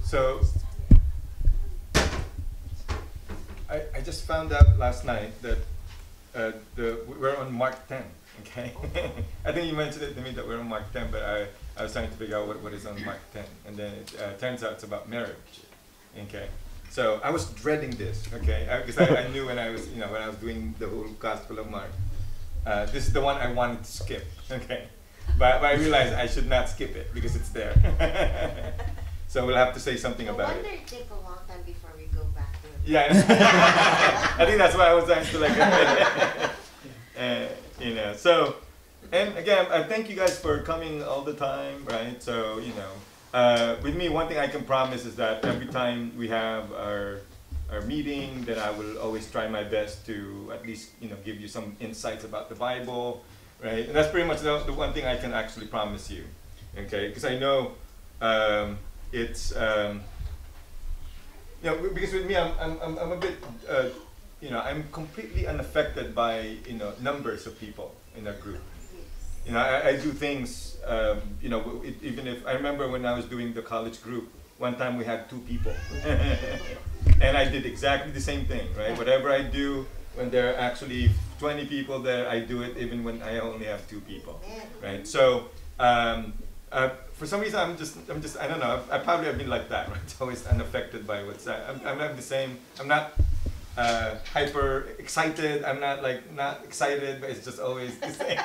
So I just found out last night that we're on Mark 10. Okay, I think you mentioned it to me that we're on Mark 10, but I was trying to figure out what is on Mark 10, and then it turns out it's about marriage. Okay, so I was dreading this. Okay, because I knew when I was when I was doing the whole Gospel of Mark, this is the one I wanted to skip. Okay, but I realized I should not skip it because it's there. So we'll have to say something about it. I wonder it take a long time before we go back to it. Yeah, I think that's why I was trying to like, So, and again, I thank you guys for coming all the time, right? So, with me, one thing I can promise is that every time we have our meeting, that I will always try my best to at least, give you some insights about the Bible, right? And that's pretty much the one thing I can actually promise you, okay? Because I know it's, because with me, I'm a bit, I'm completely unaffected by, numbers of people in a group. I do things, even if, I remember when I was doing the college group, one time we had 2 people. And I did exactly the same thing, right? Whatever I do, when there are actually 20 people there, I do it even when I only have 2 people, right? So, for some reason, I'm just, I don't know, I probably have been like that, right? Always unaffected by what's, I'm not the same, I'm not hyper excited, I'm not not excited, but it's just always the same.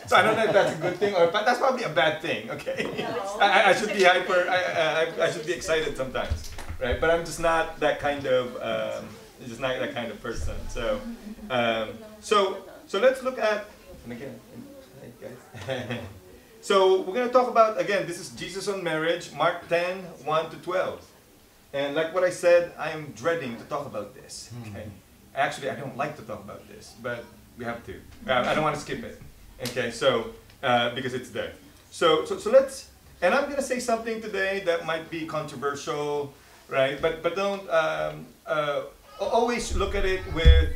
So I don't know if that's a good thing, but that's probably a bad thing, okay? I should be hyper, I should be excited sometimes, right? But I'm just not that kind of, person. So, so let's look at, and again, hi guys. So we're going to talk about, again, this is Jesus on marriage, Mark 10, 1 to 12. And like what I said, I am dreading to talk about this. Okay. Actually, I don't like to talk about this, but we have to. I don't want to skip it. Okay, so, because it's there. So let's, and I'm going to say something today that might be controversial, right? But don't, always look at it with,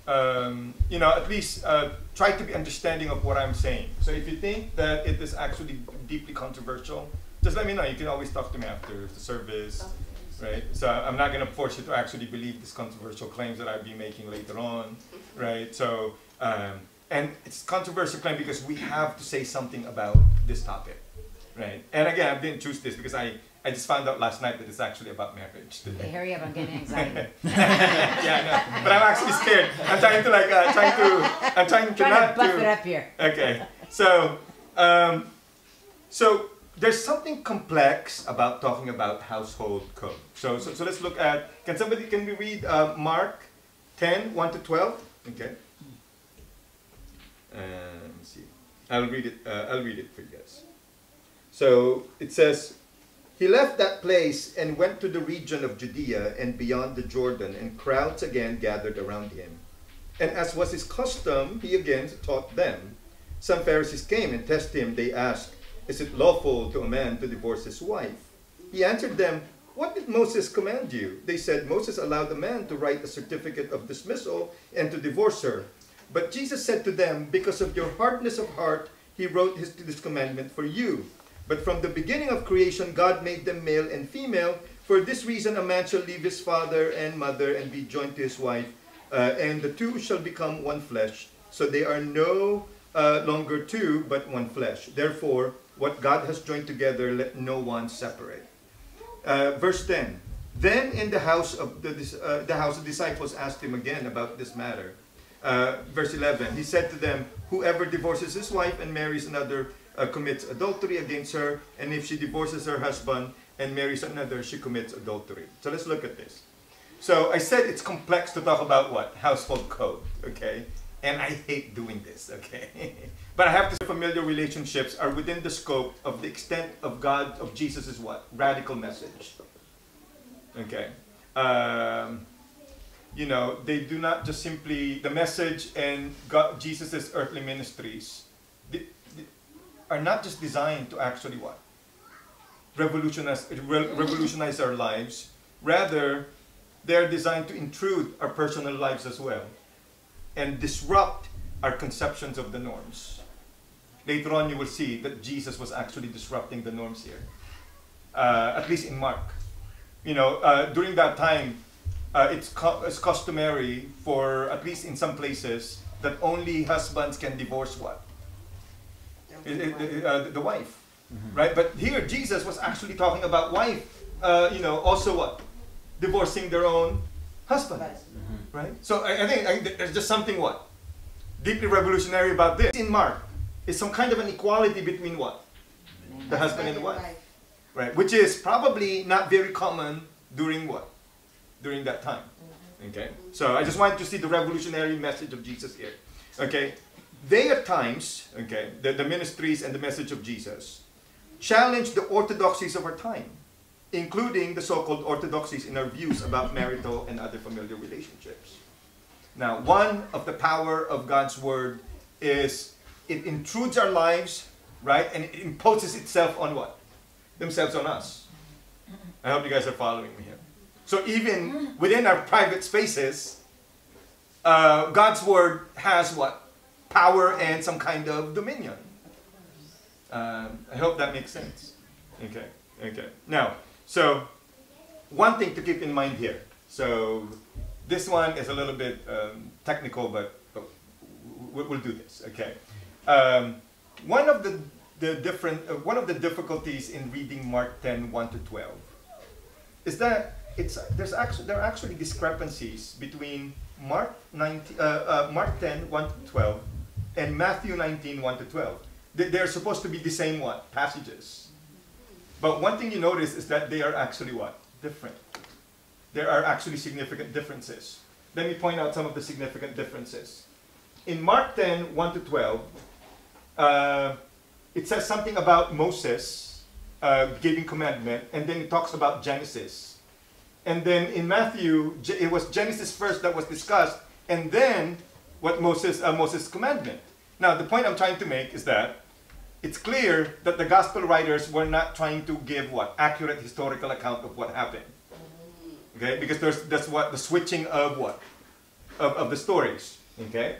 at least try to be understanding of what I'm saying. So if you think that it is actually deeply controversial, just let me know. You can always talk to me after the service, right? So I'm not going to force you to actually believe these controversial claims that I'll be making later on, right? So, and it's controversial claim because we have to say something about this topic, right? And again, I didn't choose this because I just found out last night that it's actually about marriage today. Hey, hurry up, I'm getting anxiety. Yeah, no, but I'm actually scared. I'm trying to I'm trying to not buff it up here. Okay, so, so there's something complex about talking about household code. So let's look at, can we read Mark 10, 1 to 12? Okay. Let me see. I'll read it for you guys. So it says, he left that place and went to the region of Judea and beyond the Jordan, and crowds again gathered around him. And as was his custom, he again taught them. Some Pharisees came and tested him. They asked, is it lawful to a man to divorce his wife? He answered them, what did Moses command you? They said, Moses allowed a man to write a certificate of dismissal and to divorce her. But Jesus said to them, because of your hardness of heart, he wrote this commandment for you. But from the beginning of creation, God made them male and female. For this reason, a man shall leave his father and mother and be joined to his wife, and the 2 shall become one flesh. So they are no longer 2, but one flesh. Therefore, what God has joined together, let no one separate. Verse 10. Then in the house of the disciples asked him again about this matter. Verse 11. He said to them, whoever divorces his wife and marries another commits adultery against her, and if she divorces her husband and marries another, she commits adultery. So let's look at this. So I said it's complex to talk about what? Household code, okay? And I hate doing this, okay? But I have to say familiar relationships are within the scope of the extent of Jesus' what? Radical message. Okay? They do not just simply, the message and Jesus' earthly ministries are not just designed to actually what? Revolutionize our lives. Rather, they're designed to intrude our personal lives as well and disrupt our conceptions of the norms. Later on, you will see that Jesus was actually disrupting the norms here. at least in Mark. You know, during that time, it's customary for, at least in some places, that only husbands can divorce what? The wife, right? But here Jesus was actually talking about wife, you know, also what? Divorcing their own husband, right? So I think there's just something what? Deeply revolutionary about this. In Mark, is some kind of an equality between what? The husband and the wife, right? Which is probably not very common during what? During that time, okay? So I just wanted to see the revolutionary message of Jesus here, okay? They at times, okay, the ministries and the message of Jesus challenge the orthodoxies of our time, including the so-called orthodoxies in our views about marital and other familiar relationships. Now, one of the power of God's word is it intrudes our lives, right? And it imposes itself on what? Themselves on us. I hope you guys are following me here. So even within our private spaces, God's word has what? Power and some kind of dominion. I hope that makes sense. Okay, okay. Now, so one thing to keep in mind here. So this one is a little bit technical, but we'll do this. Okay. One of the difficulties in reading Mark 10, 1 to 12 is that there are actually discrepancies between Mark 10, 1 to 12 and Matthew 19, 1 to 12. They're supposed to be the same what? Passages. But one thing you notice is that they are actually what? Different. There are actually significant differences. Let me point out some of the significant differences. In Mark 10, 1 to 12, it says something about Moses giving commandment, and then it talks about Genesis. And then in Matthew, it was Genesis first that was discussed, and then what Moses' commandment. Now, the point I'm trying to make is that it's clear that the gospel writers were not trying to give what? Accurate historical account of what happened. Okay, because that's what the switching of what? Of the stories. Okay?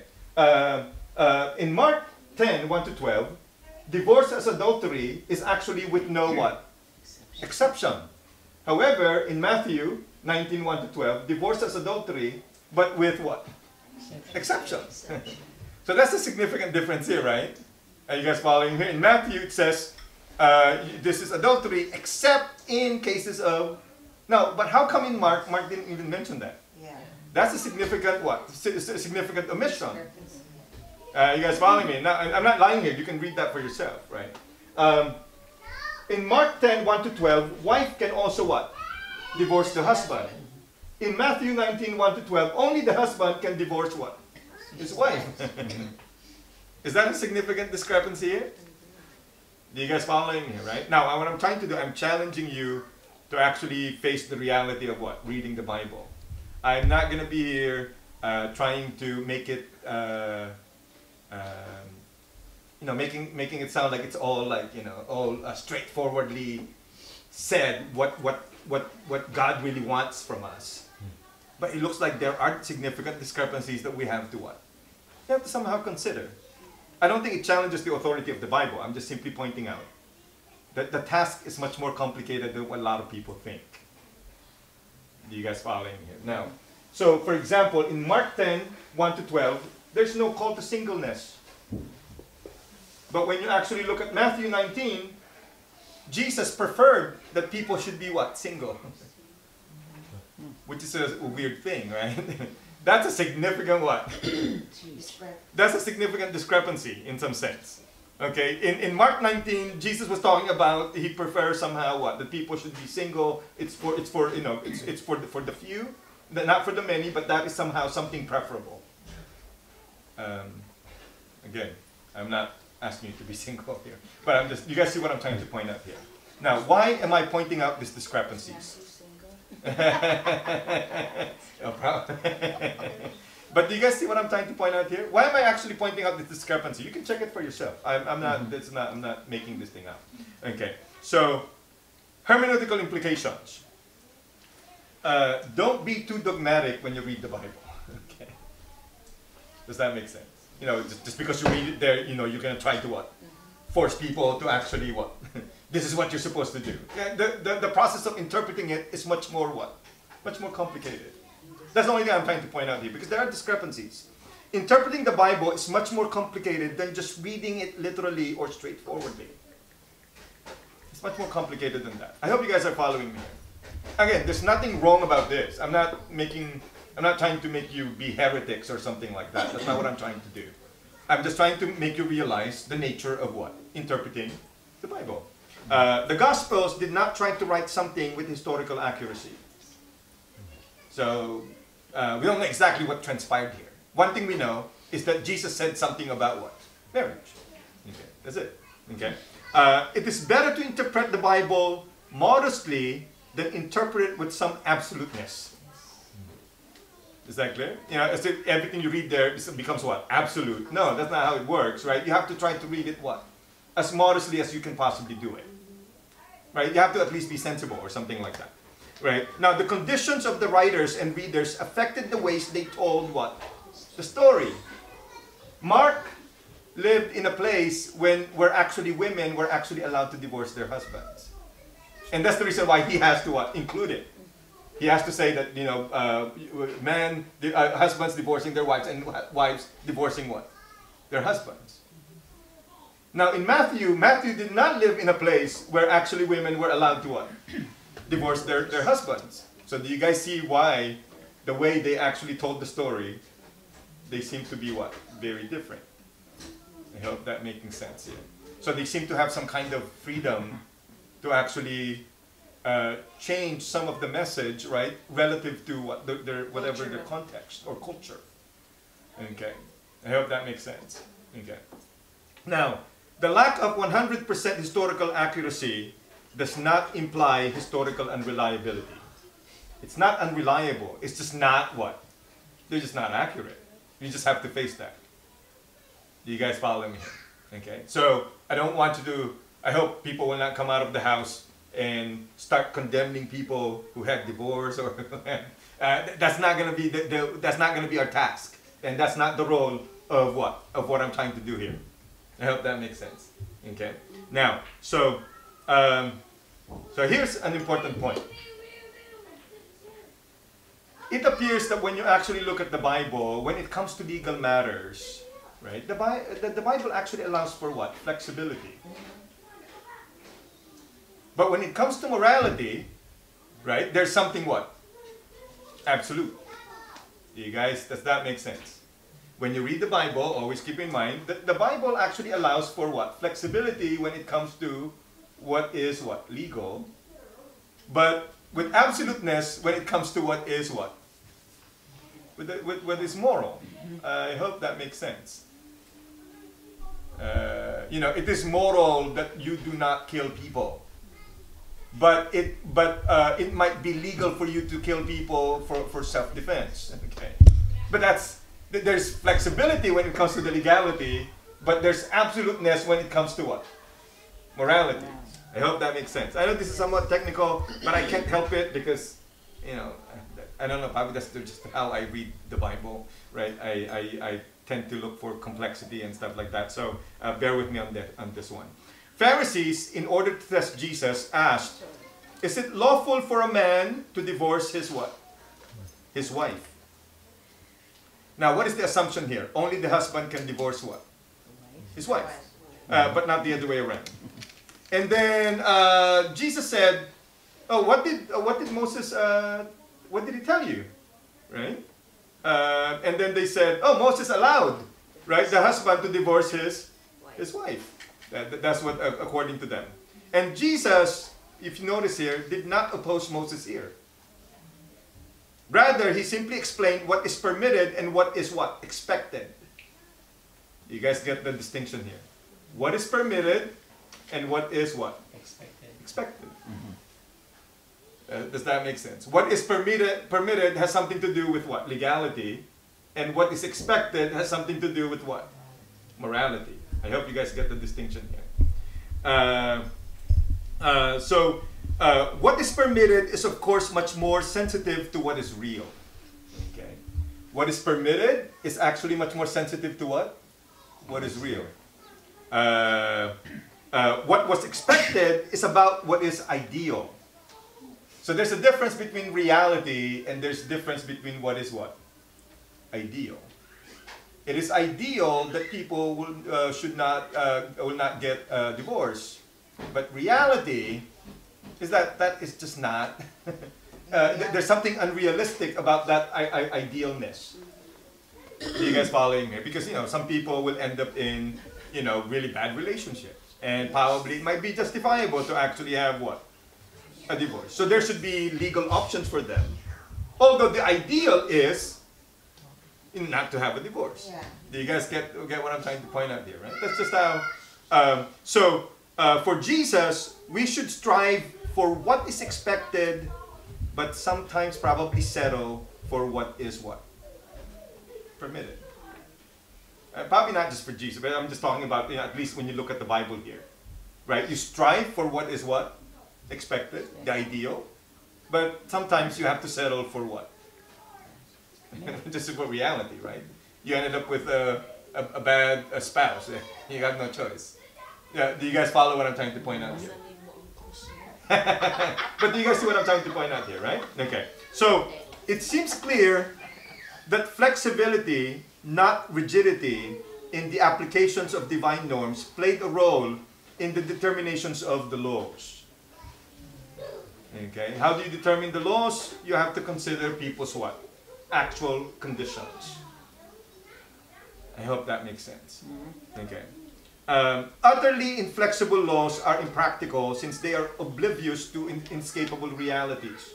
In Mark 10, 1 to 12, divorce as adultery is actually with no what? Exception. However, in Matthew 19, 1 to 12, divorce as adultery, but with what? Exception. So that's a significant difference here, right? Are you guys following here? In Matthew, it says, this is adultery except in cases of... No, but how come in Mark didn't even mention that? Yeah. That's a significant what? A significant omission. You guys following me? Now, I'm not lying here. You can read that for yourself, right? In Mark 10, 1 to 12, wife can also what? Divorce the husband. In Matthew 19, 1 to 12, only the husband can divorce what? His wife. Is that a significant discrepancy here? Do you guys following me, right? Now, what I'm trying to do, I'm challenging you to actually face the reality of what? Reading the Bible. I'm not going to be here trying to make it, you know, making it sound like it's all like, you know, all straightforwardly said what God really wants from us. But it looks like there are significant discrepancies that we have to what? We have to somehow consider. I don't think it challenges the authority of the Bible. I'm just simply pointing out that the task is much more complicated than what a lot of people think. Do you guys following here? Now, so for example, in Mark 10, 1 to 12, there's no call to singleness. But when you actually look at Matthew 19, Jesus preferred that people should be what? Single. Which is a weird thing, right? That's a significant what? That's a significant discrepancy in some sense. Okay, in Mark 19, Jesus was talking about he prefers somehow what? That people should be single. It's for you know, it's for the few, not for the many, but that is somehow something preferable. Again, I'm not asking you to be single here, but I'm just, you guys see what I'm trying to point out here. Now, why am I pointing out these discrepancies? No problem. But do you guys see what I'm trying to point out here? Why am I actually pointing out this discrepancy? You can check it for yourself. I'm not making this thing up. Okay. So, hermeneutical implications. Don't be too dogmatic when you read the Bible. Okay. Does that make sense? You know, just because you read it there, you know, you're going to try to what? Force people to actually what? this is what you're supposed to do. The process of interpreting it is much more what? Much more complicated. That's the only thing I'm trying to point out here, because there are discrepancies. Interpreting the Bible is much more complicated than just reading it literally or straightforwardly. It's much more complicated than that. I hope you guys are following me. Again, there's nothing wrong about this. I'm not trying to make you be heretics or something like that. That's not what I'm trying to do. I'm just trying to make you realize the nature of what? Interpreting the Bible. The Gospels did not try to write something with historical accuracy. So, we don't know exactly what transpired here. One thing we know is that Jesus said something about what? Marriage. Okay, that's it. Okay. It is better to interpret the Bible modestly than interpret it with some absoluteness. Is that clear? You know, as if everything you read there becomes what? Absolute. No, that's not how it works, right? You have to try to read it what? As modestly as you can possibly do it. Right? You have to at least be sensible or something like that. Right? Now, the conditions of the writers and readers affected the ways they told what? The story. Mark lived in a place where actually women were actually allowed to divorce their husbands. And that's the reason why he has to what? Include it. He has to say that, you know, husbands divorcing their wives and wives divorcing what? Their husbands. Now in Matthew did not live in a place where actually women were allowed to what? Divorce their husbands. So do you guys see why the way they actually told the story, they seem to be what? Very different. I hope that's making sense here. So they seem to have some kind of freedom to actually change some of the message, right, relative to what whatever their context or culture. Okay, I hope that makes sense. Okay. Now, the lack of 100% historical accuracy does not imply historical unreliability. It's not unreliable. It's just not what? They're just not accurate. You just have to face that. Do you guys follow me? Okay. So I don't want to do. I hope people will not come out of the house and start condemning people who had divorce or that's not going to be that's not going to be our task, and that's not the role of what I'm trying to do here. I hope that makes sense. Okay. Now, so here's an important point. It appears that when you actually look at the Bible, when it comes to legal matters, right, the Bible actually allows for what? Flexibility. But when it comes to morality, right, there's something what? Absolute. You guys, does that make sense? When you read the Bible, always keep in mind that the Bible actually allows for what? Flexibility when it comes to what is what? Legal. But with absoluteness when it comes to what is what? With what is moral. I hope that makes sense. You know, it is moral that you do not kill people. But it might be legal for you to kill people for self-defense. Okay. But there's flexibility when it comes to the legality, but there's absoluteness when it comes to what? Morality. I hope that makes sense. I know this is somewhat technical, but I can't help it because, you know, I don't know, probably that's just how I read the Bible, right? I tend to look for complexity and stuff like that. So bear with me on this one. Pharisees, in order to test Jesus, asked, is it lawful for a man to divorce his what? His wife. Now, what is the assumption here? Only the husband can divorce what? His wife. But not the other way around. And then Jesus said, oh, what did Moses, what did he tell you? Right? And then they said, oh, Moses allowed, right, the husband to divorce his wife. That's what, according to them. And Jesus, if you notice here, did not oppose Moses here. Rather, he simply explained what is permitted and what is what? Expected. You guys get the distinction here. What is permitted and what is what? Expected. Mm-hmm. Does that make sense? What is permitted has something to do with what? Legality. And what is expected has something to do with what? Morality. I hope you guys get the distinction here. What is permitted is of course much more sensitive to what is real. Okay. What is permitted is actually much more sensitive to what? What is real. What was expected is about what is ideal. So there's a difference between reality and there's a difference between what is what? Ideal. It is ideal that people will not get divorced, but reality is that is just not. There's something unrealistic about that idealness. Are you guys following me? Because some people will end up in really bad relationships, and probably it might be justifiable to actually have what? A divorce. So there should be legal options for them. Although the ideal is not to have a divorce. Yeah. Do you guys get what I'm trying to point out here, right? That's just how. For Jesus, we should strive for what is expected, but sometimes probably settle for what is what? Permitted. Probably not just for Jesus, but I'm just talking about, at least when you look at the Bible here. Right? You strive for what is what? Expected, the ideal. But sometimes you have to settle for what? This is what reality, right? You ended up with a bad spouse. You got no choice. Yeah, do you guys follow what I'm trying to point out here? But do you guys see what I'm trying to point out here, right? Okay. So, it seems clear that flexibility, not rigidity, in the applications of divine norms played a role in the determinations of the laws. Okay. How do you determine the laws? You have to consider people's what? Actual conditions. I hope that makes sense. Okay. Utterly inflexible laws are impractical since they are oblivious to inescapable realities.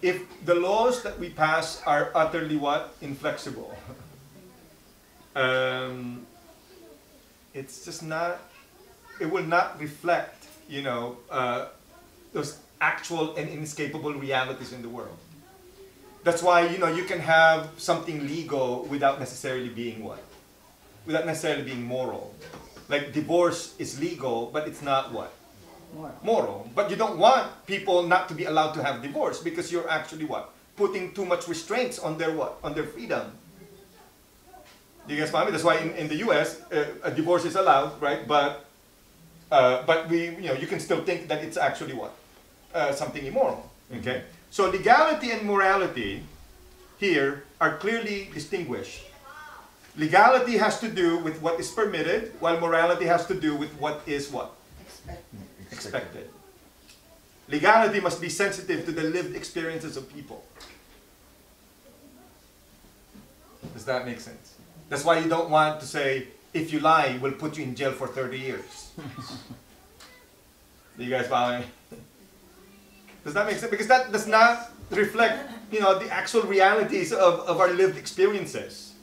If the laws that we pass are utterly what? Inflexible. It's just not, it will not reflect, those actual and inescapable realities in the world. That's why, you can have something legal without necessarily being what? Without necessarily being moral. Like divorce is legal, but it's not what? Moral. But you don't want people not to be allowed to have divorce because you're actually what? Putting too much restraints on their what? On their freedom. Do you guys follow me? That's why in the US, a divorce is allowed, right? But you can still think that it's actually what? Something immoral. Okay? So legality and morality here are clearly distinguished. Legality has to do with what is permitted, while morality has to do with what is what? Expected. Legality must be sensitive to the lived experiences of people. Does that make sense? That's why you don't want to say, if you lie, we'll put you in jail for 30 years. Do you guys follow me? Does that make sense? Because that does not reflect, the actual realities of our lived experiences.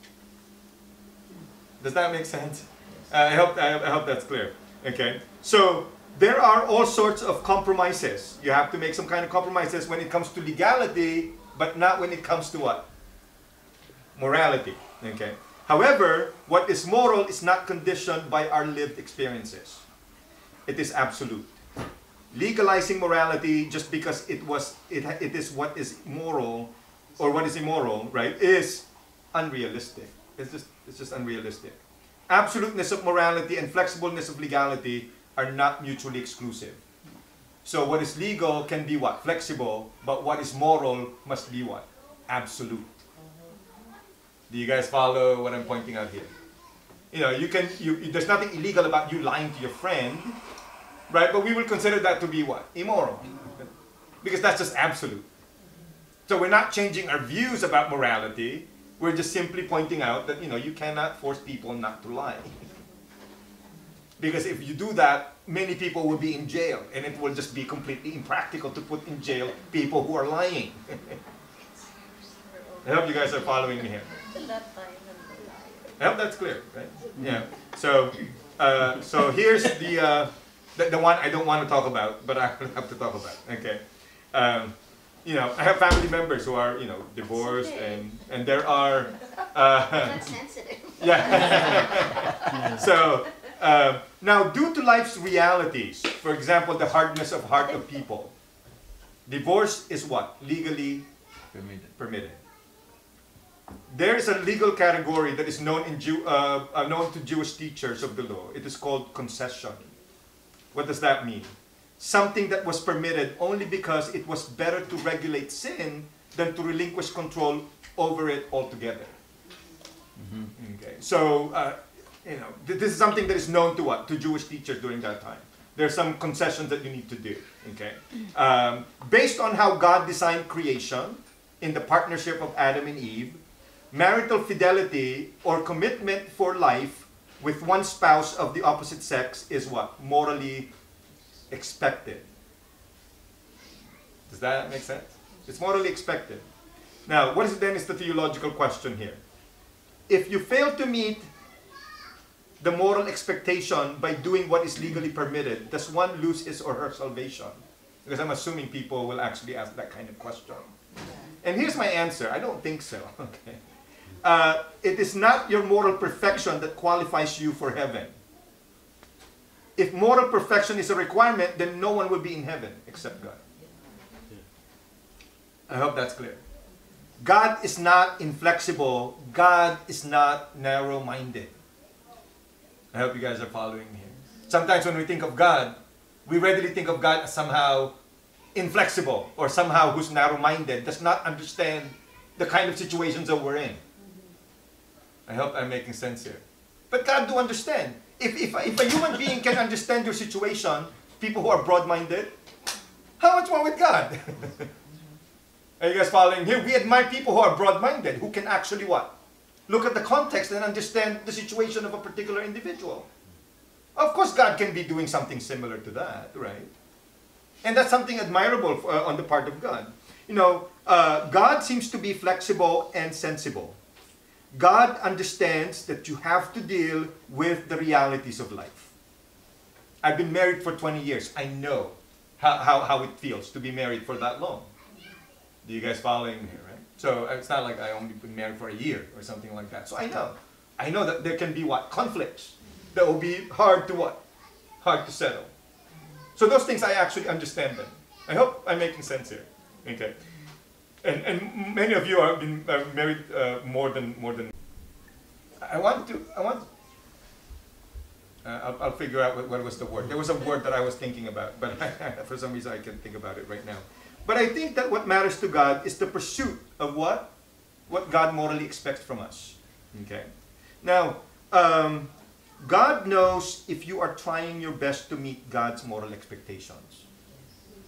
Does that make sense? I hope that's clear. Okay. So there are all sorts of compromises. You have to make some kind of compromises when it comes to legality, but not when it comes to what? Morality. Okay. However, what is moral is not conditioned by our lived experiences. It is absolute. Legalizing morality just because it is what is moral or what is immoral, right, is unrealistic. It's just unrealistic. Absoluteness of morality and flexibleness of legality are not mutually exclusive. So what is legal can be what? Flexible, but what is moral must be what? Absolute. Do you guys follow what I'm pointing out here? There's nothing illegal about you lying to your friend, right? But we will consider that to be what? Immoral. Because that's just absolute. So we're not changing our views about morality. We're just simply pointing out that, you cannot force people not to lie. Because if you do that, many people will be in jail, and it will just be completely impractical to put in jail people who are lying. I hope you guys are following me here. I hope that's clear, right? Yeah. So here's the one I don't want to talk about, but I have to talk about. Okay. I have family members who are, divorced, and there are. That's sensitive. Yeah. So now, due to life's realities, for example, the hardness of heart of people, divorce is what? Legally permitted. there is a legal category that is known known to Jewish teachers of the law. It is called concession. What does that mean? Something that was permitted only because it was better to regulate sin than to relinquish control over it altogether. Okay, so this is something that is known to what? To Jewish teachers during that time. There are some concessions that you need to do. Okay, based on how God designed creation in the partnership of Adam and Eve, marital fidelity or commitment for life with one spouse of the opposite sex is what? Morally expected. Does that make sense? It's morally expected. Now, what is then is the theological question here? If you fail to meet the moral expectation by doing what is legally permitted, does one lose his or her salvation? Because I'm assuming people will actually ask that kind of question. And here's my answer. I don't think so. Okay. It is not your moral perfection that qualifies you for heaven. If moral perfection is a requirement, then no one will be in heaven except God. I hope that's clear. God is not inflexible. God is not narrow-minded. I hope you guys are following me here. Sometimes when we think of God, we readily think of God as somehow inflexible or somehow who's narrow-minded, does not understand the kind of situations that we're in. I hope I'm making sense here. But God do understand. If a human being can understand your situation, people who are broad-minded, how much more with God? Are you guys following here? We admire people who are broad-minded, who can actually what? Look at the context and understand the situation of a particular individual. Of course, God can be doing something similar to that, right? And that's something admirable on the part of God. God seems to be flexible and sensible. God understands that you have to deal with the realities of life. I've been married for 20 years. I know how it feels to be married for that long. Do you guys following me here, right? So it's not like I only been married for a year or something like that. So I know that there can be what? Conflicts that will be hard to what? Hard to settle. So those things I actually understand them. I hope I'm making sense here. Okay. And many of you have been married more than. I'll figure out what was the word. There was a word that I was thinking about, but for some reason I can't think about it right now. But I think that what matters to God is the pursuit of what God morally expects from us. Okay. Now, God knows if you are trying your best to meet God's moral expectations.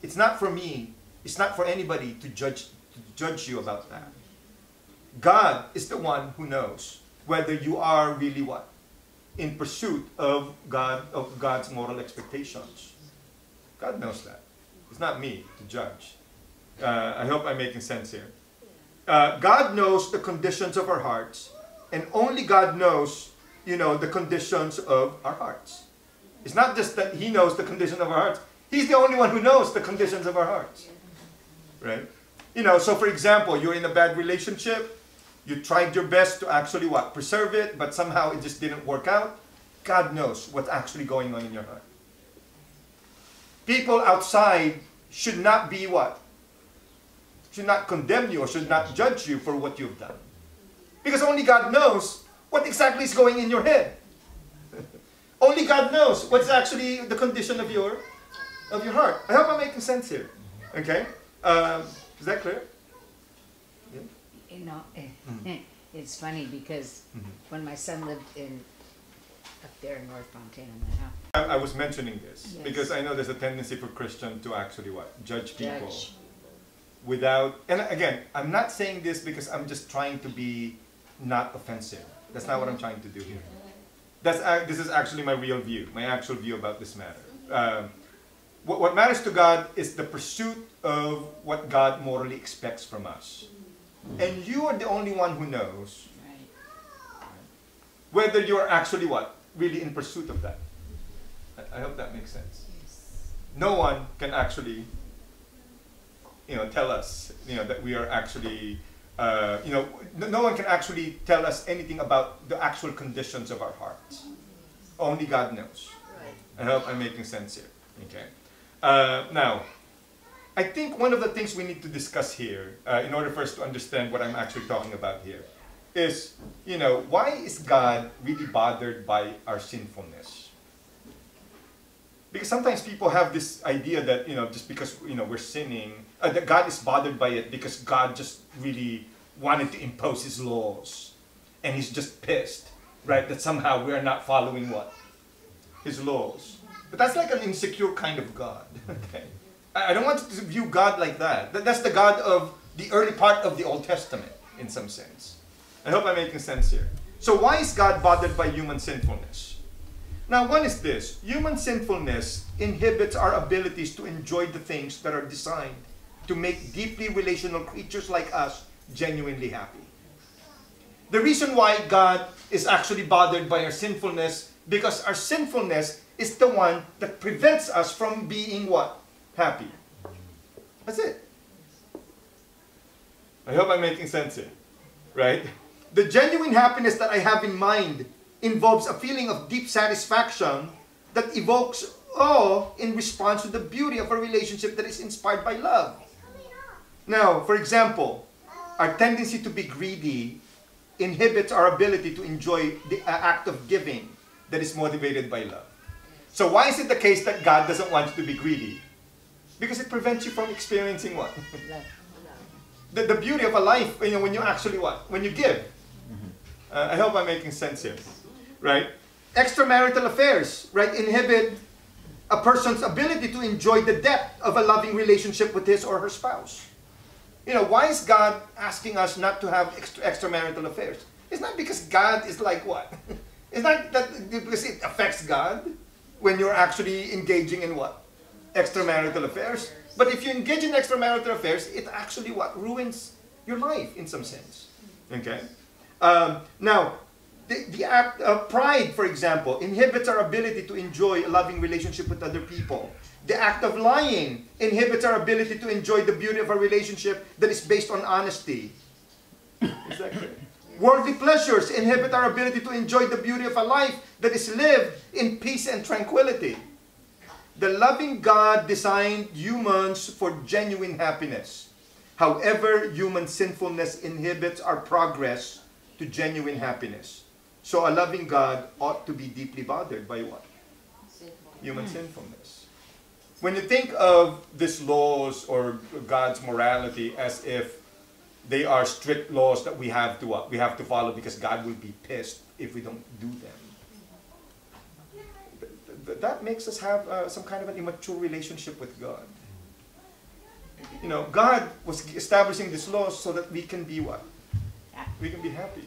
It's not for me. It's not for anybody to judge you about that. God is the one who knows whether you are really what? In pursuit of God's moral expectations. God knows that. It's not me to judge. I hope I'm making sense here. God knows the conditions of our hearts, and only God knows, the conditions of our hearts. It's not just that He knows the condition of our hearts. He's the only one who knows the conditions of our hearts. Right? So for example, you're in a bad relationship, you tried your best to actually what? Preserve it, but somehow it just didn't work out. God knows what's actually going on in your heart. People outside should not be what? Should not condemn you or should not judge you for what you've done. Because only God knows what exactly is going in your head. Only God knows what's actually the condition of your heart. I hope I'm making sense here. Okay? Is that clear? Yeah. It's funny because when my son lived up there in North Montana, I was mentioning this because I know there's a tendency for Christians to actually what? Judge people. Without, and again, I'm not saying this because I'm just trying to be not offensive. That's not what I'm trying to do here. This is actually my real view, my actual view about this matter. What matters to God is the pursuit of what God morally expects from us. And you are the only one who knows whether you're actually what? Really in pursuit of that. I hope that makes sense. No one can actually tell us, that we are actually, no one can actually tell us anything about the actual conditions of our hearts. Only God knows. I hope I'm making sense here. Okay. Now, I think one of the things we need to discuss here, in order for us to understand what I'm actually talking about here, is, you know, why is God really bothered by our sinfulness? Because sometimes people have this idea that, you know, just because, you know, we're sinning, that God is bothered by it because God just really wanted to impose his laws. And he's just pissed, right, that somehow we are not following what? His laws. But that's like an insecure kind of God. Okay. I don't want to view God like that. That's the God of the early part of the Old Testament, in some sense. I hope I'm making sense here. So why is God bothered by human sinfulness? Now, one is this. Human sinfulness inhibits our abilities to enjoy the things that are designed to make deeply relational creatures like us genuinely happy. The reason why God is actually bothered by our sinfulness, because our sinfulness is the one that prevents us from being what? Happy. That's it. I hope I'm making sense here. Right? The genuine happiness that I have in mind involves a feeling of deep satisfaction that evokes awe in response to the beauty of a relationship that is inspired by love. Now, for example, our tendency to be greedy inhibits our ability to enjoy the act of giving that is motivated by love. So why is it the case that God doesn't want you to be greedy? Because it prevents you from experiencing what? The beauty of a life, you know, when you actually what? When you give. I hope I'm making sense here. Right? Extramarital affairs, right, inhibit a person's ability to enjoy the depth of a loving relationship with his or her spouse. You know, why is God asking us not to have extramarital affairs? It's not because God is like what? It's not that because it affects God when you're actually engaging in what? Extramarital affairs. But if you engage in extramarital affairs, it actually what? Ruins your life in some sense. Okay? Now, the act of pride, for example, inhibits our ability to enjoy a loving relationship with other people. The act of lying inhibits our ability to enjoy the beauty of a relationship that is based on honesty. Is that correct? Worldly pleasures inhibit our ability to enjoy the beauty of a life that is lived in peace and tranquility. The loving God designed humans for genuine happiness. However, human sinfulness inhibits our progress to genuine happiness. So a loving God ought to be deeply bothered by what? Human sinfulness. When you think of these laws or God's morality as if they are strict laws that we have to what? We have to follow because God will be pissed if we don't do them. That makes us have some kind of an immature relationship with God. You know, God was establishing these laws so that we can be what? We can be happy.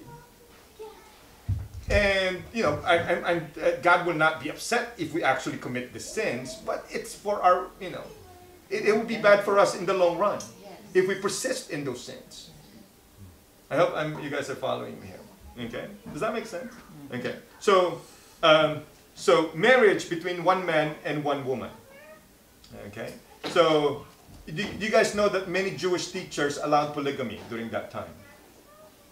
And, you know, God will not be upset if we actually commit the sins, but it's for our, you know, it will be bad for us in the long run if we persist in those sins. I hope you guys are following me here. Okay? Does that make sense? Okay. So, so marriage between one man and one woman. Okay? So, do you guys know that many Jewish teachers allowed polygamy during that time?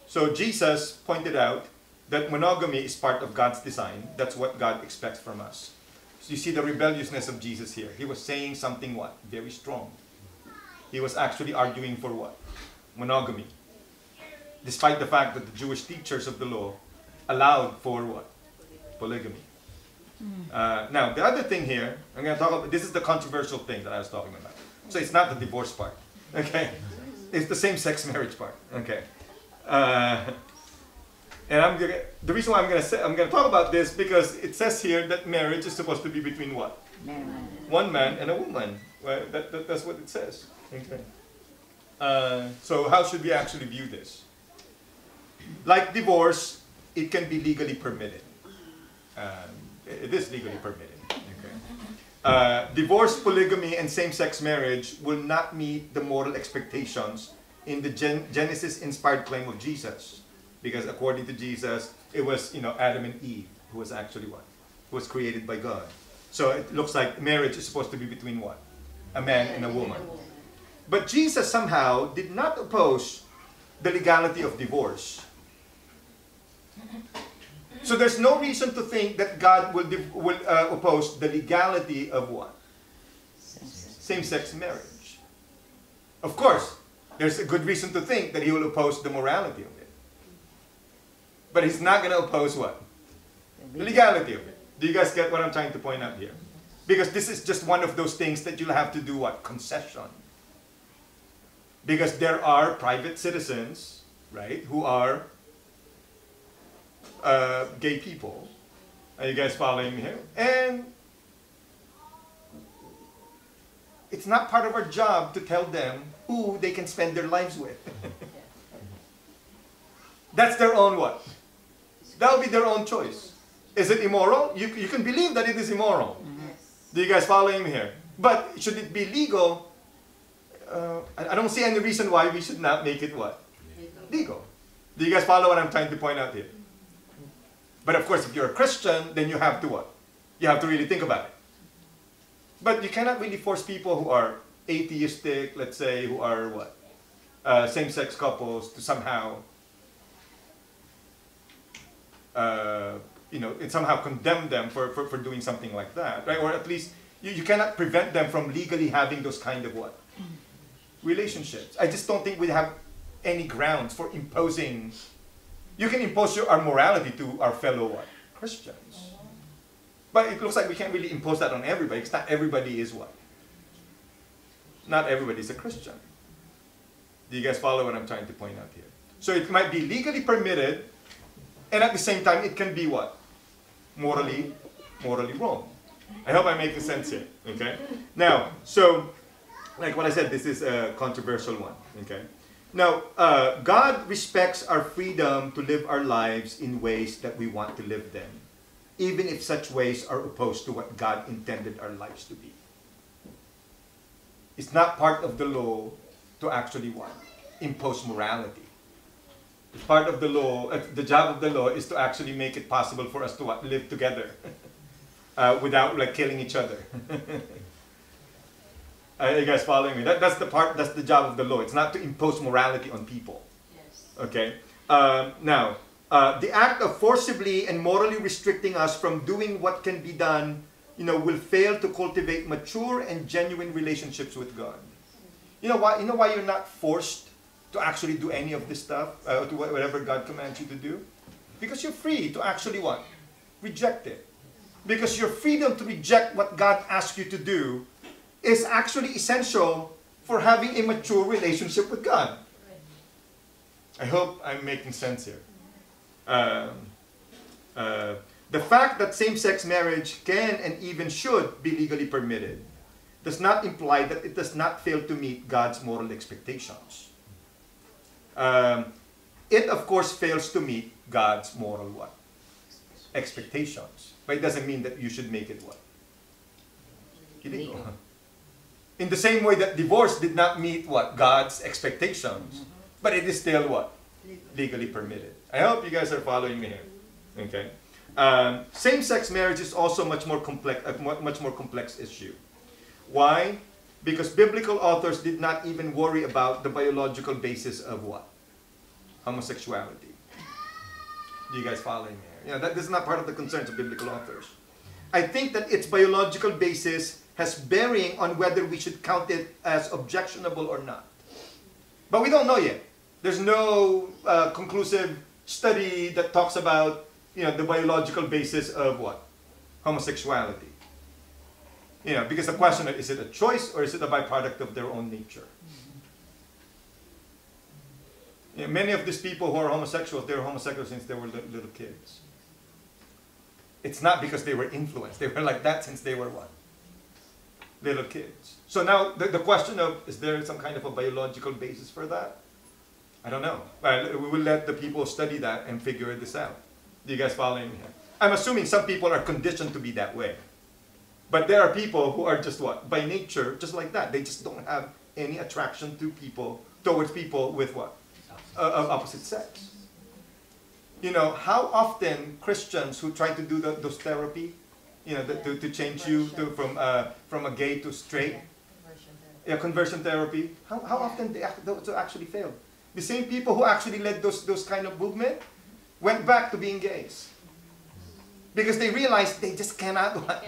So Jesus pointed out that monogamy is part of God's design. That's what God expects from us. So you see the rebelliousness of Jesus here. He was saying something what? Very strong. He was actually arguing for what? Monogamy. Despite the fact that the Jewish teachers of the law allowed for what? Polygamy. Now, the other thing here, I'm going to talk about, this is the controversial thing that I was talking about. So it's not the divorce part, okay? It's the same-sex marriage part, okay? And the reason why I'm going to talk about this because it says here that marriage is supposed to be between what? One man and a woman. Well, that's what it says. Okay. So how should we actually view this? Like divorce, it can be legally permitted. It is legally permitted. Okay. Divorce, polygamy, and same-sex marriage will not meet the moral expectations in the Genesis-inspired claim of Jesus. Because according to Jesus, it was, you know, Adam and Eve who was actually what? Who was created by God. So it looks like marriage is supposed to be between what? A man and a woman. But Jesus somehow did not oppose the legality of divorce. So there's no reason to think that God will oppose the legality of what? Same-sex marriage. Of course, there's a good reason to think that he will oppose the morality of it. But he's not going to oppose what? The legality of it. Do you guys get what I'm trying to point out here? Because this is just one of those things that you'll have to do what? Concession. Because there are private citizens, right, who are gay people. Are you guys following me here? And it's not part of our job to tell them who they can spend their lives with. That's their own what? That'll be their own choice. Is it immoral? You can believe that it is immoral. Do you guys following me here? But should it be legal? I don't see any reason why we should not make it what? Legal. Do you guys follow what I'm trying to point out here? But of course, if you're a Christian, then you have to what? You have to really think about it. But you cannot really force people who are atheistic, let's say, who are what? Same-sex couples to somehow, you know, and somehow condemn them for doing something like that, right? Or at least you cannot prevent them from legally having those kind of what? Relationships. I just don't think we have any grounds for imposing. You can impose our morality to our fellow what? Christians. But it looks like we can't really impose that on everybody, because not everybody is what? Not everybody is a Christian. Do you guys follow what I'm trying to point out here? So it might be legally permitted, and at the same time it can be what? Morally wrong. I hope I'm making sense here, okay? Now, so, like what I said, this is a controversial one, okay? Now, God respects our freedom to live our lives in ways that we want to live them, even if such ways are opposed to what God intended our lives to be. It's not part of the law to actually what? Impose morality. It's part of the law, the job of the law is to actually make it possible for us to what? Live together without like killing each other. Are you guys following me? That's the job of the law. It's not to impose morality on people. Yes. Okay? Now, the act of forcibly and morally restricting us from doing what can be done, you know, will fail to cultivate mature and genuine relationships with God. You know why? You know why you're not forced to actually do any of this stuff, to whatever God commands you to do? Because you're free to actually what? Reject it. Because your freedom to reject what God asks you to do is actually essential for having a mature relationship with God. I hope I'm making sense here. The fact that same-sex marriage can and even should be legally permitted does not imply that it does not fail to meet God's moral expectations. It, of course, fails to meet God's moral what? Expectations. But it doesn't mean that you should make it what? Illegal. In the same way that divorce did not meet what? God's expectations. But it is still what? Legally permitted. I hope you guys are following me here. Okay. Same-sex marriage is also a much more complex issue. Why? Because biblical authors did not even worry about the biological basis of what? Homosexuality. Do you guys following me here? You know, this is not part of the concerns of biblical authors. I think that its biological basis has bearing on whether we should count it as objectionable or not. But we don't know yet. There's no conclusive study that talks about, you know, the biological basis of what? Homosexuality. You know, because the question is it a choice or is it a byproduct of their own nature? You know, many of these people who are homosexuals, they were homosexuals since they were little kids. It's not because they were influenced. They were like that since they were what? Little kids. So now the question of, is there some kind of a biological basis for that? I don't know. We will let the people study that and figure this out. Do you guys following me here? I'm assuming some people are conditioned to be that way. But there are people who are just what? By nature, just like that. They just don't have any attraction to people, towards people with what? Of opposite sex. You know, how often Christians who try to do those therapy, you know, to change you from a gay to straight, conversion therapy, how often those actually failed? The same people who actually led those kind of movement went back to being gays. Because they realized they just cannot what?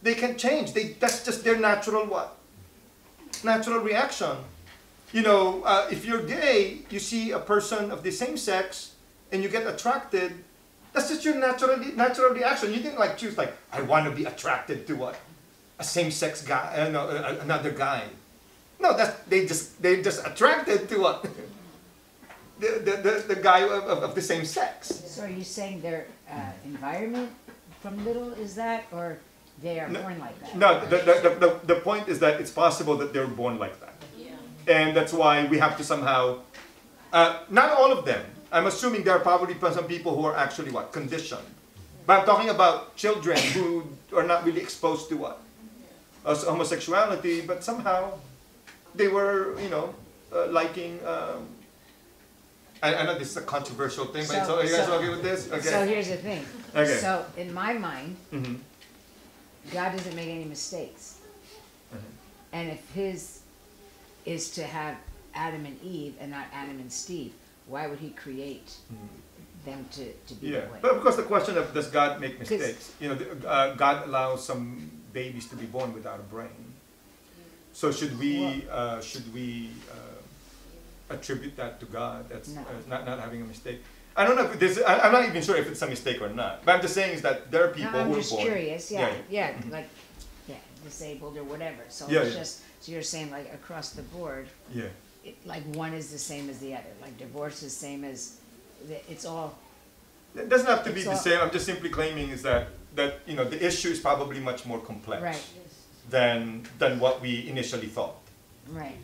They can change. That's just their natural what? Natural reaction. You know, if you're gay, you see a person of the same sex, and you get attracted, that's just your natural reaction. You didn't like choose like, I want to be attracted to what? A same-sex guy, no, another guy. No, they just attracted to what? the guy of the same sex. So are you saying their environment from little is that, or they are born like that? No, the point is that it's possible that they're born like that. Yeah. And that's why we have to somehow, not all of them. I'm assuming there are probably some people who are actually what? Conditioned. But I'm talking about children who are not really exposed to what? Homosexuality, but somehow they were, liking, I know this is a controversial thing, but are you guys okay with this? Okay. So here's the thing. Okay. So in my mind, God doesn't make any mistakes. And if his is to have Adam and Eve and not Adam and Steve, why would he create them to be that way? But of course the question of does God make mistakes? God allows some babies to be born without a brain. So should we attribute that to God? That's not having a mistake. I don't know if this. I'm not even sure if it's a mistake or not. But I'm just saying is that there are people who are born. I'm just curious. Like disabled or whatever. So it's just so you're saying like across the board. Yeah. Like one is the same as the other. Like divorce is same as. It's all. It doesn't have to be the same. I'm just simply claiming is that the issue is probably much more complex than what we initially thought. Right.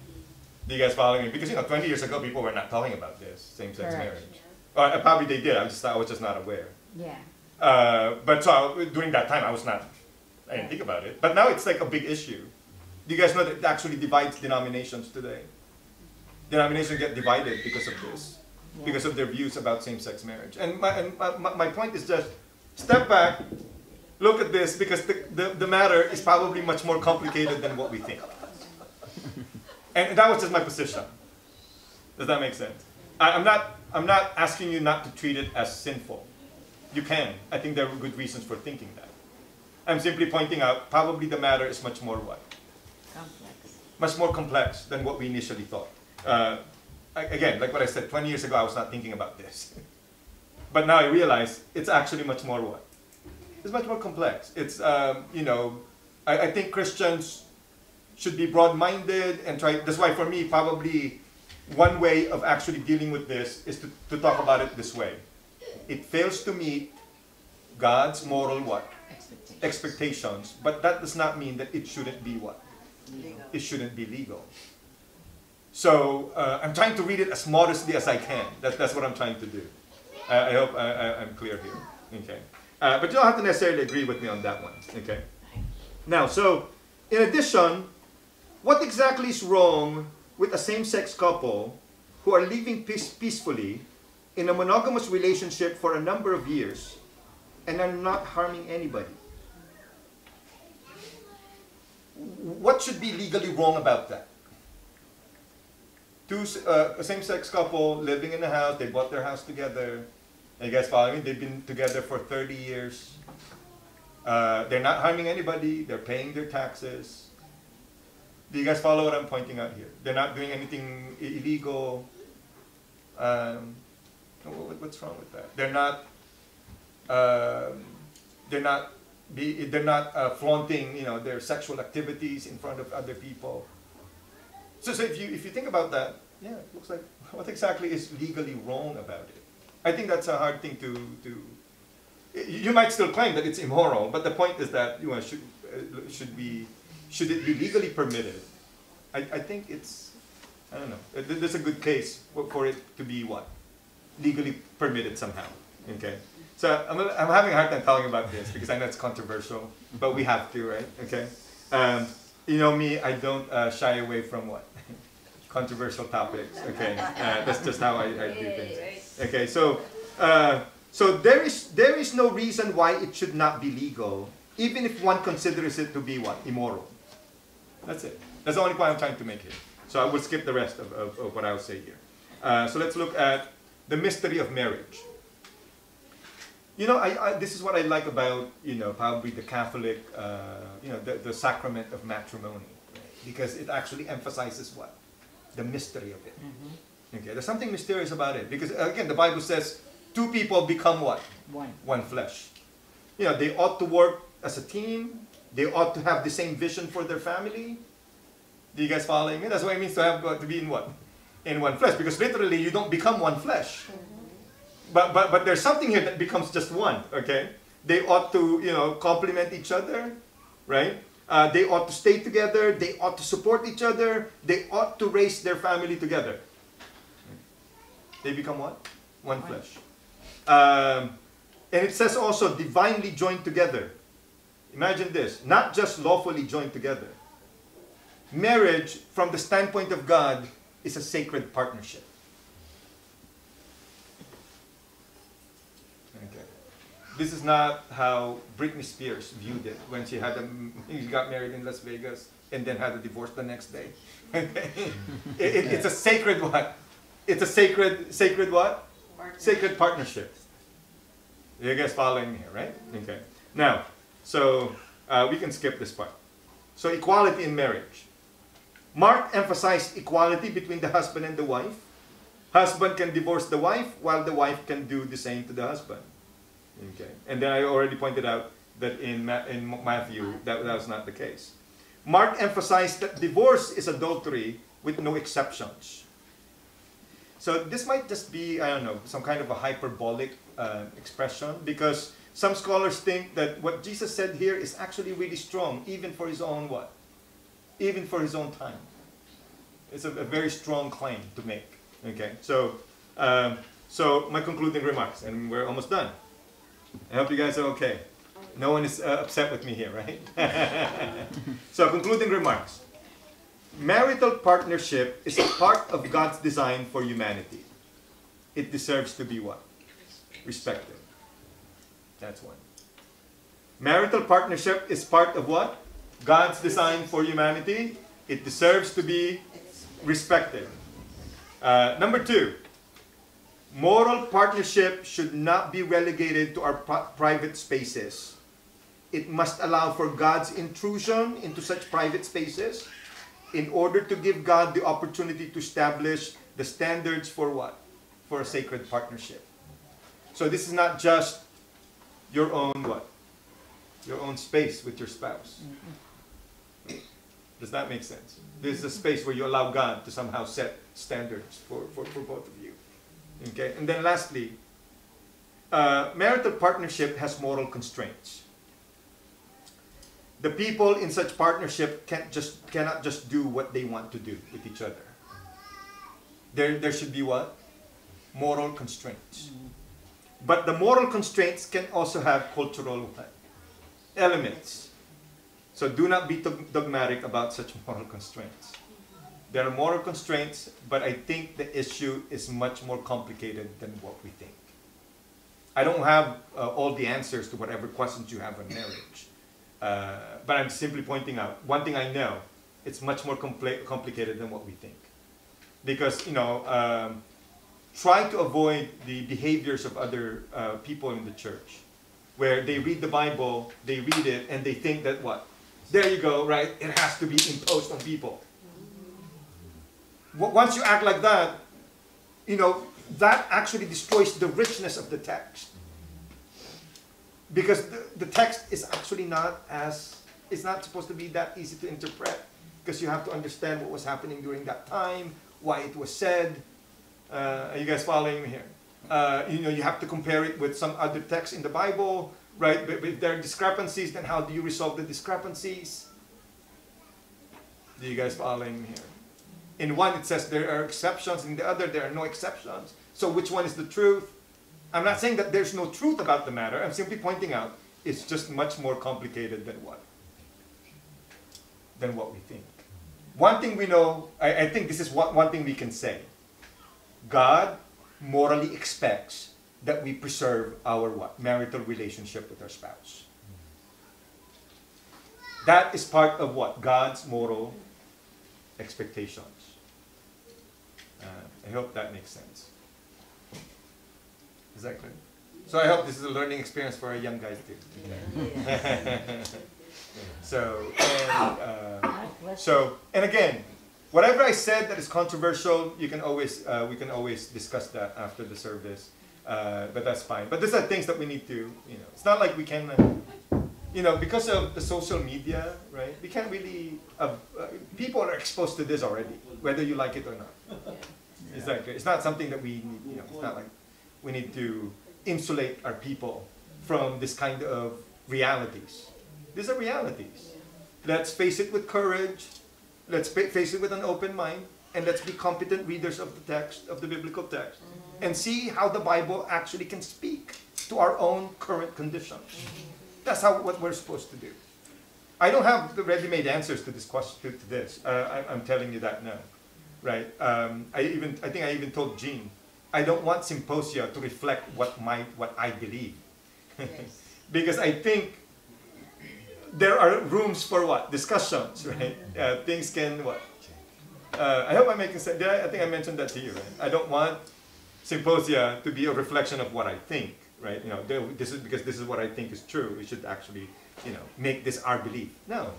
Do you guys follow me? Because 20 years ago people were not talking about this same-sex marriage. Or probably they did. I was just not aware. Yeah. But so during that time I didn't think about it. But now it's like a big issue. Do you guys know that it actually divides denominations today? Denominations get divided because of this, because of their views about same-sex marriage. And my point is just step back, look at this, because the matter is probably much more complicated than what we think. And that was just my position. Does that make sense? I'm not asking you not to treat it as sinful. You can. I think there are good reasons for thinking that. I'm simply pointing out probably the matter is much more what? Complex. Much more complex than what we initially thought. Again, like what I said, 20 years ago I was not thinking about this. But now I realize it's actually much more what? It's much more complex. It's, I think Christians should be broad-minded and try. That's why for me, probably one way of actually dealing with this is to talk about it this way. It fails to meet God's moral what? Expectations. But that does not mean that it shouldn't be what? Legal. It shouldn't be legal. So I'm trying to read it as modestly as I can. That's what I'm trying to do. I hope I'm clear here. Okay. But you don't have to necessarily agree with me on that one. Okay. Now, so in addition, what exactly is wrong with a same-sex couple who are living peacefully in a monogamous relationship for a number of years and are not harming anybody? What should be legally wrong about that? A same-sex couple living in a house, they bought their house together. You guys follow me? They've been together for 30 years. They're not harming anybody. They're paying their taxes. Do you guys follow what I'm pointing out here? They're not doing anything illegal. What's wrong with that? They're not flaunting, their sexual activities in front of other people. So if you think about that, yeah, it looks like what exactly is legally wrong about it? I think that's a hard thing to. You might still claim that it's immoral, but the point is that should it be legally permitted? I think it's, I don't know. There's a good case for it to be what? Legally permitted somehow. Okay. So I'm having a hard time talking about this because I know it's controversial, but we have to, right? Okay. You know me, I don't shy away from what? Controversial topics. Okay. That's just how I do things. Okay. So there is no reason why it should not be legal, even if one considers it to be what? Immoral. That's it. That's the only point I'm trying to make here. So I will skip the rest of what I'll say here. So let's look at the mystery of marriage. This is what I like about, probably the Catholic, the sacrament of matrimony, right? Because it actually emphasizes what? The mystery of it. Okay, there's something mysterious about it. Because again, the Bible says two people become what? One. One flesh. You know, they ought to work as a team. They ought to have the same vision for their family. Do you guys following me? That's what it means to have to be in what? In one flesh. Because literally, you don't become one flesh. But there's something here that becomes just one. Okay, they ought to, you know, complement each other, right? They ought to stay together. They ought to support each other. They ought to raise their family together. They become what? One flesh. And it says also divinely joined together. Imagine this, not just lawfully joined together. Marriage, from the standpoint of God, is a sacred partnership. Okay. This is not how Britney Spears viewed it when she got married in Las Vegas and then had a divorce the next day. It's a sacred what? It's a sacred what? Sacred partnership. You guys following me here, right? Okay. Now, so we can skip this part. So equality in marriage. Mark emphasized equality between the husband and the wife. Husband can divorce the wife, while the wife can do the same to the husband. Okay. And then I already pointed out that in Matthew, that was not the case. Mark emphasized that divorce is adultery with no exceptions. So this might just be, I don't know, some kind of a hyperbolic expression, because some scholars think that what Jesus said here is actually really strong, even for his own what? Even for his own time. It's a very strong claim to make. Okay, so my concluding remarks, and we're almost done. I hope you guys are okay. No one is upset with me here, right? So concluding remarks. Marital partnership is a part of God's design for humanity. It deserves to be what? Respected. That's one. Marital partnership is part of what? God's design for humanity. It deserves to be respected. Number two, moral partnership should not be relegated to our private spaces. It must allow for God's intrusion into such private spaces in order to give God the opportunity to establish the standards for what? For a sacred partnership. So this is not just your own what? Your own space with your spouse. Does that make sense? This is a space where you allow God to somehow set standards for both of you. Okay? And then lastly, marital partnership has moral constraints. The people in such partnership cannot just do what they want to do with each other. There should be what? Moral constraints. But the moral constraints can also have cultural elements. So do not be dogmatic about such moral constraints. There are moral constraints, but I think the issue is much more complicated than what we think. I don't have all the answers to whatever questions you have on marriage. But I'm simply pointing out, one thing I know, it's much more complicated than what we think. Because, you know, try to avoid the behaviors of other people in the church, where they read the Bible, they read it, and they think that what? There you go, right? It has to be imposed on people. Once you act like that, you know, that actually destroys the richness of the text. Because the text is actually it's not supposed to be that easy to interpret. Because you have to understand what was happening during that time, why it was said. Are you guys following me here? You know, you have to compare it with some other text in the Bible, right? But if there are discrepancies, then how do you resolve the discrepancies? Do you guys following me here? In one, it says there are exceptions. In the other, there are no exceptions. So which one is the truth? I'm not saying that there's no truth about the matter. I'm simply pointing out it's just much more complicated than what? Than what we think. One thing we know, I think this is one thing we can say. God morally expects that we preserve our what? Marital relationship with our spouse. That is part of what? God's moral expectations. I hope that makes sense. Is that clear? So I hope this is a learning experience for our young guys too. Yeah. And again, whatever I said that is controversial, you can always we can always discuss that after the service. But that's fine. But these are things that we need to, it's not like we can, because of the social media, right? We can't really, people are exposed to this already, whether you like it or not. It's not something that we need, it's not like we need to insulate our people from this kind of realities. These are realities. Let's face it with courage. Let's face it with an open mind. And let's be competent readers of the text, of the biblical text. And see how the Bible actually can speak to our own current conditions. That's what we're supposed to do. I don't have the ready-made answers to this question, to this. I'm telling you that now, right? I think I even told Jean, I don't want Symposia to reflect what I believe, because I think there are rooms for discussions, right? Things can I hope I'm making sense. I think I mentioned that to you, right? I don't want Symposia to be a reflection of what I think, right? This is because this is what I think is true. We should actually, make this our belief. No,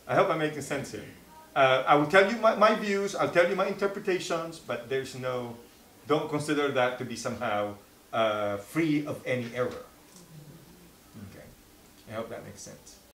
I hope I'm making sense here. I will tell you my views. I'll tell you my interpretations, but don't consider that to be somehow free of any error. Okay, I hope that makes sense.